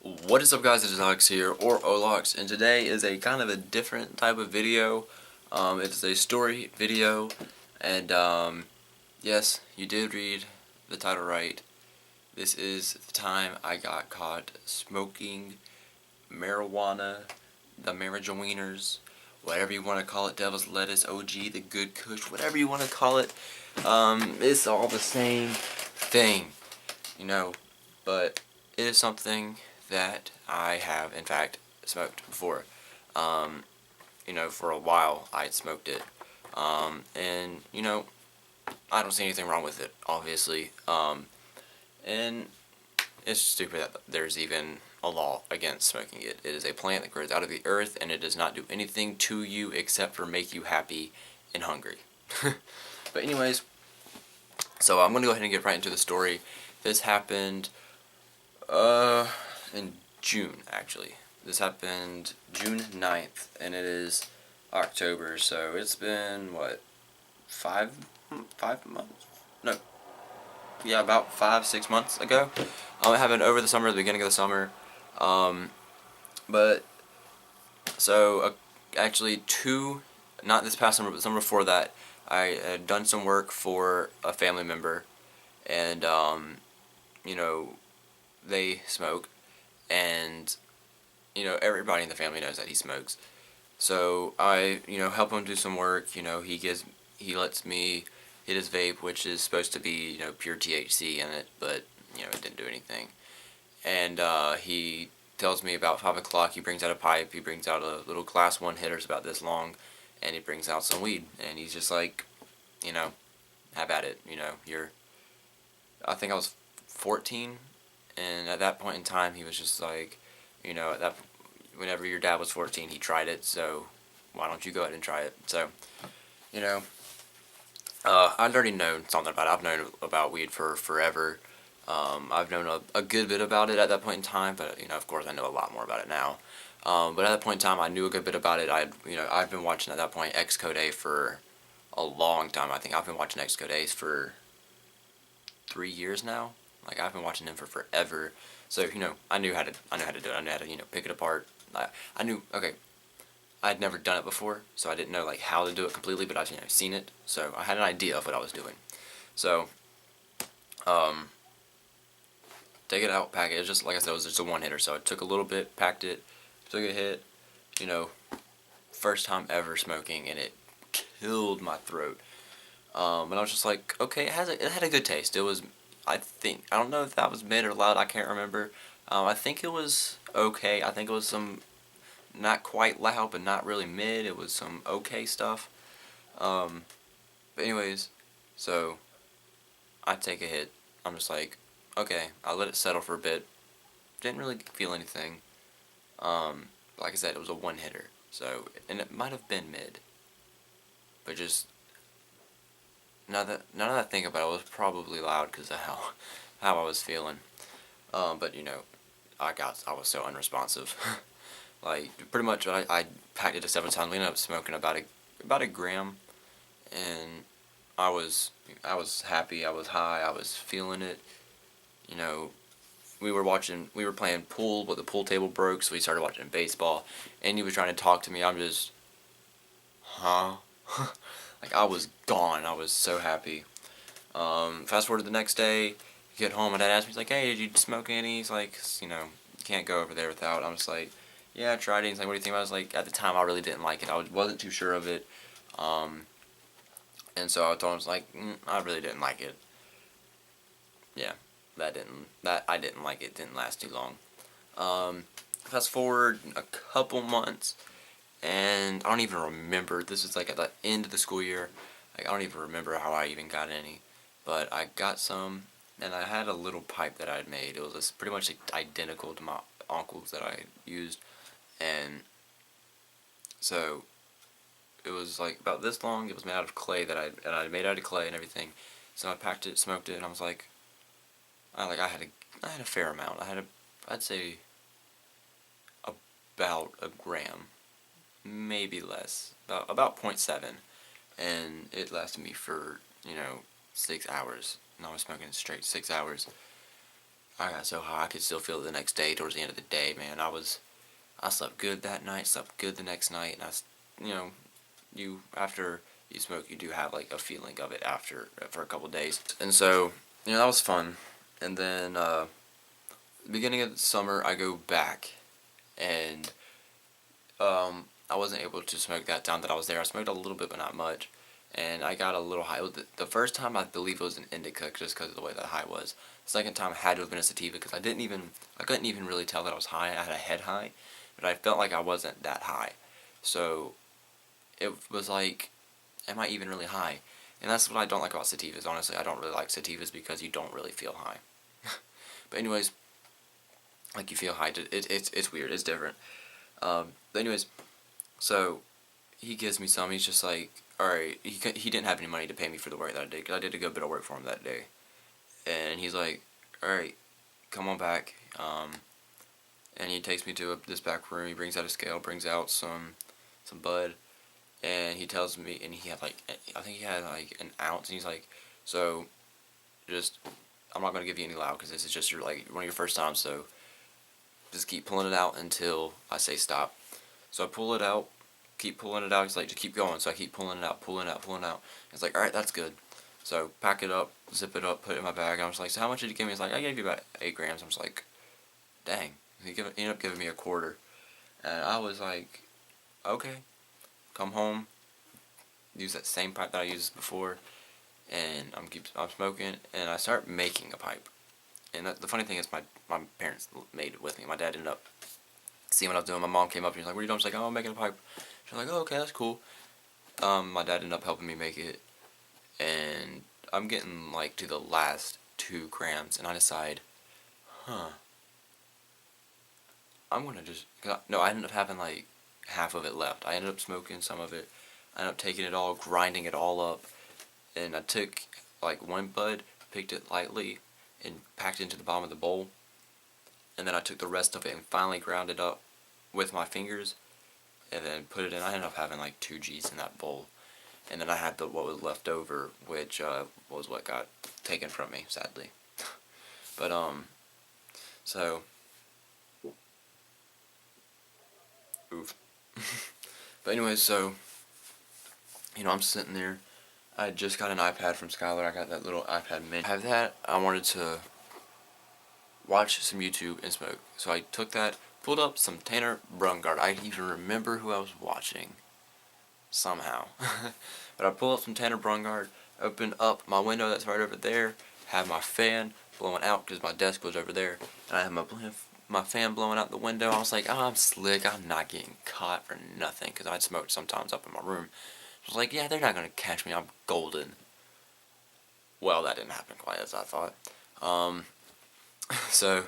What is up, guys? It is Alex here, or Olox, and today is a kind of a different type of video. It's a story video, and yes, you did read the title right. This is the time I got caught smoking marijuana, the marijuaners, whatever you want to call it, devil's lettuce, OG, the good kush, whatever you want to call it. It's all the same thing, you know, but it is something that I have, in fact, smoked before. For a while I had smoked it. And, I don't see anything wrong with it, obviously. And it's stupid that there's even a law against smoking it. It is a plant that grows out of the earth, and it does not do anything to you except for make you happy and hungry. But anyways, so I'm going to go ahead and get right into the story. This happened in June, actually. This happened June 9th, and it is October, so it's been, what, 5 months? No. Yeah, about 5-6 months ago. It happened over the summer, the beginning of the summer. But, so, actually not this past summer, but the summer before that, I had done some work for a family member, and, they smoke, and, everybody in the family knows that he smokes. So I, help him do some work. He lets me hit his vape, which is supposed to be, pure THC in it, but, it didn't do anything. And he tells me about 5 o'clock, he brings out a pipe, he brings out a little glass one hitters about this long, and he brings out some weed, and he's just like, have at it, I think I was 14, and at that point in time, he was just like, whenever your dad was 14, he tried it, so why don't you go ahead and try it? So, I'd already known something about it. I've known about weed for forever. I've known a good bit about it at that point in time, but, of course, I know a lot more about it now. But at that point in time, I knew a good bit about it. I've been watching at that point Xcode for a long time. I think I've been watching Xcode for 3 years now. Like, I've been watching him for forever. So, I knew how to do it. I knew how to, pick it apart. I knew, okay, I'd never done it before, so I didn't know, like, how to do it completely, but I've, seen it. So, I had an idea of what I was doing. So, take it out, pack it. It's just, like I said, it was just a one-hitter. So, I took a little bit, packed it, took a hit, first time ever smoking, and it killed my throat. And I was just like, okay, it had a good taste. It was, I don't know if that was mid or loud, I can't remember. I think it was okay. I think it was some, not quite loud, but not really mid. It was some okay stuff. But anyways, so I take a hit. I'm just like, okay, I let it settle for a bit. Didn't really feel anything. Like I said, it was a one-hitter. So, and it might have been mid. But just, now that I think about it, it was probably loud because of how I was feeling. But I was so unresponsive. Like, pretty much, I packed it to 7 times. We ended up smoking about a gram, and I was happy. I was high. I was feeling it. We were playing pool, but the pool table broke, so we started watching baseball. And he was trying to talk to me. I'm just, huh? Like, I was gone. I was so happy. Fast forward to the next day, get home, my dad asked me, he's like, hey, did you smoke any? He's like, you can't go over there without. I'm just like, yeah, I tried it. He's like, what do you think about it? I was like, at the time, I really didn't like it. I wasn't too sure of it. And so I told him, I was like, I really didn't like it. Yeah, I didn't like it. It didn't last too long. Fast forward a couple months, and I don't even remember. This is like at the end of the school year. Like, I don't even remember how I even got any. But I got some, and I had a little pipe that I had made. It was pretty much identical to my uncle's that I used. And so it was like about this long. It was made out of clay and I made out of clay and everything. So I packed it, smoked it, and I was like, I had a fair amount. I'd say about a gram, maybe less, about 0.7, and it lasted me for 6 hours, and I was smoking straight 6 hours. I got so high I could still feel it the next day. Towards the end of the day, man, I slept good that night. Slept good the next night, and you know, you after you smoke, you do have like a feeling of it after for a couple days, and so that was fun. And then beginning of the summer, I go back, and I wasn't able to smoke that time that I was there. I smoked a little bit, but not much. And I got a little high. The first time I believe it was an indica, just because of the way that high was. The second time had to have been a sativa because I couldn't even really tell that I was high. I had a head high, but I felt like I wasn't that high. So it was like, am I even really high? And that's what I don't like about sativas. Honestly, I don't really like sativas because you don't really feel high. But anyways, like you feel high. It's weird. It's different. But anyways, so he gives me some. He's just like, all right. He didn't have any money to pay me for the work that I did because I did a good bit of work for him that day. And he's like, all right, come on back. And he takes me to this back room. He brings out a scale, brings out some bud, and he tells me, and he had like, I think he had like an ounce, and he's like, so, just, I'm not gonna give you any loud because this is just one of your first times, so just keep pulling it out until I say stop. So I pull it out, keep pulling it out. He's like, just keep going. So I keep pulling it out, pulling it out, pulling it out. He's like, all right, that's good. So pack it up, zip it up, put it in my bag. I was like, so how much did you give me? He's like, I gave you about 8 grams. I was like, dang. He ended up giving me a quarter. And I was like, okay. Come home, use that same pipe that I used before, and I'm smoking, and I start making a pipe. And the funny thing is, my parents made it with me. My dad ended up seeing what I was doing. My mom came up and she's like, "What are you doing?" I was like, "Oh, I'm making a pipe." She's like, "Oh, okay, that's cool." My dad ended up helping me make it, and I'm getting like to the last 2 grams, and I decide, I'm gonna just no. I ended up having like half of it left. I ended up smoking some of it. I ended up taking it all, grinding it all up, and I took like one bud, picked it lightly, and packed it into the bottom of the bowl. And then I took the rest of it and finally ground it up with my fingers, and then put it in. I ended up having like 2 G's in that bowl, and then I had what was left over, which was what got taken from me, sadly. But so oof. But anyways, so I'm sitting there. I just got an iPad from Skylar. I got that little iPad mini. I have that. I wanted to watch some YouTube and smoke. So I took that, pulled up some Tanner Brungard. I even remember who I was watching. Somehow. But I pulled up some Tanner Brungard, opened up my window that's right over there, had my fan blowing out because my desk was over there, and I had my fan blowing out the window. I was like, oh, I'm slick. I'm not getting caught for nothing because I'd smoked sometimes up in my room. I was like, yeah, they're not going to catch me. I'm golden. Well, that didn't happen quite as I thought. So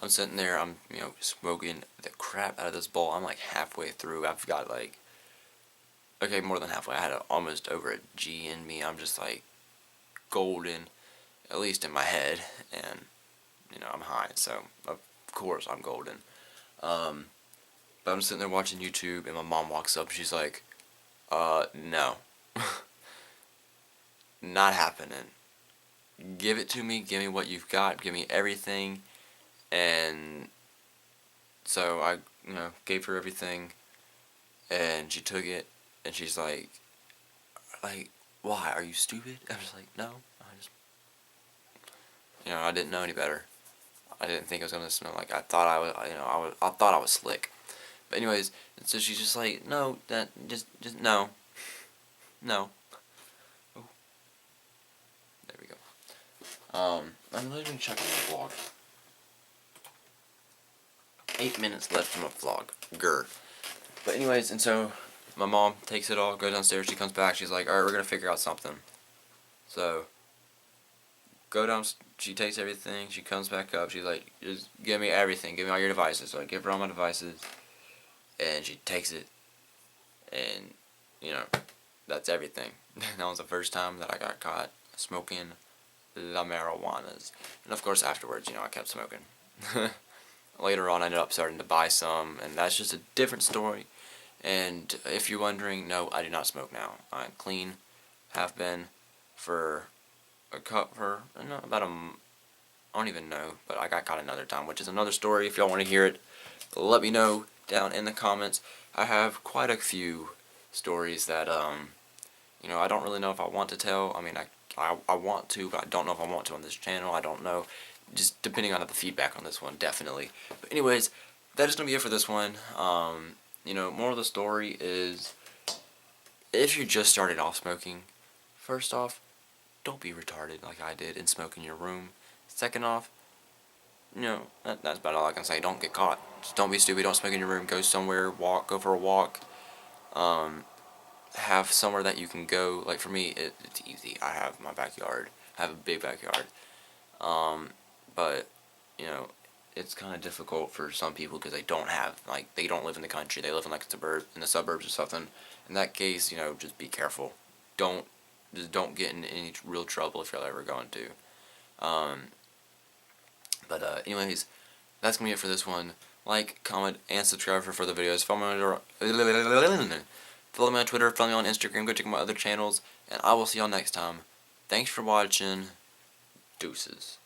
I'm sitting there, I'm, smoking the crap out of this bowl. I'm like halfway through. I've got like, okay, more than halfway. I had almost over a G in me. I'm just like golden, at least in my head. And, I'm high, so of course I'm golden. But I'm sitting there watching YouTube, and my mom walks up, and she's like, no. Not happening. Give it to me, give me what you've got, give me everything. And so I, gave her everything, and she took it, and she's like, why, are you stupid? I was like, no, I didn't know any better. I didn't think it was gonna smell like I thought I was, I thought I was slick. But anyways, so she's just like, no, just no, no. Oh, there we go. I'm literally checking my vlog. 8 minutes left from a vlog. Grr. But anyways, and so my mom takes it all, goes downstairs, she comes back, she's like, alright, we're gonna figure out something. So, she takes everything, she comes back up, she's like, just give me everything, give me all your devices. So I give her all my devices, and she takes it, and, that's everything. That was the first time that I got caught smoking la marijuanas. And of course afterwards, I kept smoking. Later on I ended up starting to buy some, and that's just a different story. And if you're wondering, no, I do not smoke now. I'm clean, have been for about I don't even know, but I got caught another time, which is another story. If y'all want to hear it, let me know down in the comments. I have quite a few stories that I don't really know if I want to tell. I mean, I want to, but I don't know if I want to on this channel. I don't know. Just depending on the feedback on this one, definitely. But anyways, that is going to be it for this one. Moral of the story is, if you just started off smoking, first off, don't be retarded like I did and smoke in your room. Second off, that's about all I can say. Don't get caught. Just don't be stupid. Don't smoke in your room. Go somewhere. Go for a walk. Have somewhere that you can go. Like for me, it's easy. I have my backyard. I have a big backyard. But it's kind of difficult for some people because they don't have, like, they don't live in the country. They live in like in the suburbs or something. In that case, just be careful. Don't get in any real trouble if you're ever going to. Anyways, that's gonna be it for this one. Like, comment, and subscribe for further videos. Follow me on Twitter, follow me on Instagram, go check out my other channels, and I will see y'all next time. Thanks for watching. Deuces.